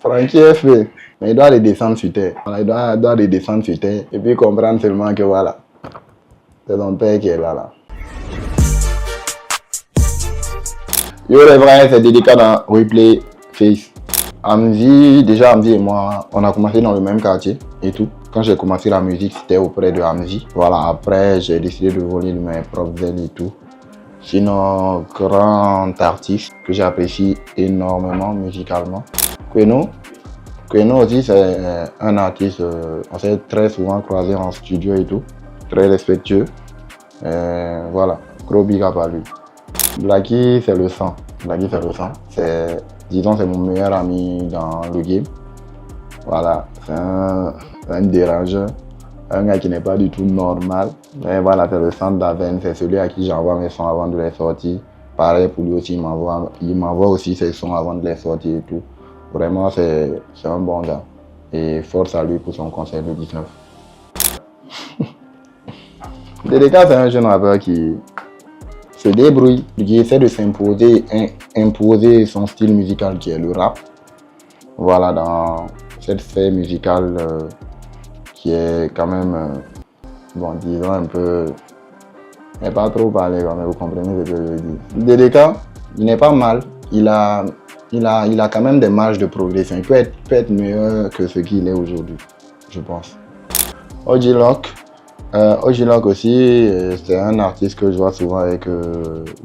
Francky est fait, mais il doit les descendre sur terre. Voilà, il doit les descendre sur terre et puis comprendre seulement que voilà, c'est ton père qui est là. Yo les vrais, c'est dédicat dans Replay Face. Amzi et moi, on a commencé dans le même quartier et tout. Quand j'ai commencé la musique, c'était auprès de Amzi. Voilà, après, j'ai décidé de voler de mes propres ailes et tout. Sinon, grand artiste que j'apprécie énormément musicalement. Queno aussi, c'est un artiste, on s'est très souvent croisé en studio et tout. Très respectueux. Voilà, gros big up à lui. Blacky, c'est le sang. Disons, c'est mon meilleur ami dans le game. Voilà, c'est un dérangeur, un gars qui n'est pas du tout normal. Mais voilà, c'est le centre d'Aven, c'est celui à qui j'envoie mes sons avant de les sortir. Pareil pour lui aussi, il m'envoie aussi ses sons avant de les sortir et tout. Vraiment, c'est un bon gars. Et force à lui pour son concert le 19. Dédicat, c'est un jeune rappeur qui se débrouille, qui essaie de s'imposer, imposer son style musical qui est le rap. Voilà, dans cette sphère musicale qui est quand même, bon, disons un peu, mais pas trop parlé, mais vous comprenez ce que je veux dire. Dédicat, il n'est pas mal, il a quand même des marges de progression, il peut être meilleur que ce qu'il est aujourd'hui, je pense. OG-Loc aussi, c'est un artiste que je vois souvent avec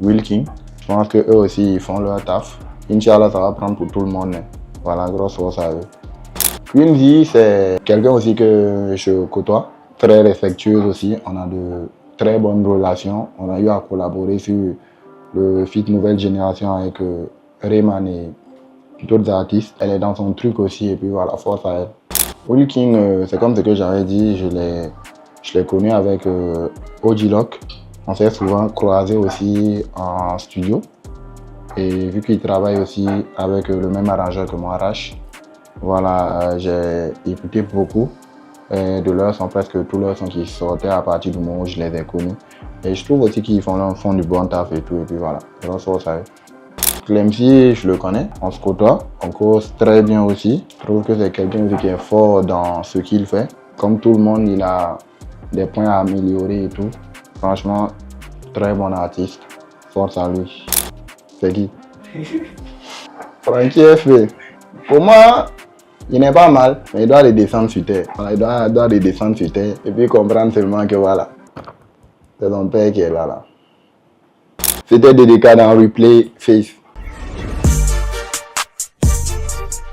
Will King. Je pense qu'eux aussi, ils font leur taf. Inch'Allah, ça va prendre pour tout le monde. Voilà, grosse force à eux. Quincy, c'est quelqu'un aussi que je côtoie, très respectueuse aussi. On a de très bonnes relations. On a eu à collaborer sur le feat Nouvelle Génération avec Rayman et d'autres artistes. Elle est dans son truc aussi et puis voilà, force à elle. Will King, c'est comme ce que j'avais dit, je l'ai connu avec OG-Loc. On s'est souvent croisé aussi en studio. Et vu qu'il travaille aussi avec le même arrangeur que moi, Arash, voilà, j'ai écouté beaucoup de leurs sons, presque tous leurs sons qui sortaient à partir du moment où je les ai connus. Et je trouve aussi qu'ils font du bon taf et tout. Et puis voilà, grosse force à eux. Clemcy, je le connais, on se côtoie, on cause très bien aussi. Je trouve que c'est quelqu'un qui est fort dans ce qu'il fait. Comme tout le monde, il a des points à améliorer et tout. Franchement, très bon artiste. Force à lui. C'est qui? Francky est fait. Pour moi, il n'est pas mal, mais il doit les descendre sur terre. Voilà, il doit les descendre sur terre et puis comprendre seulement que voilà, c'est ton père qui est là. C'était dédicat dans Replay Face.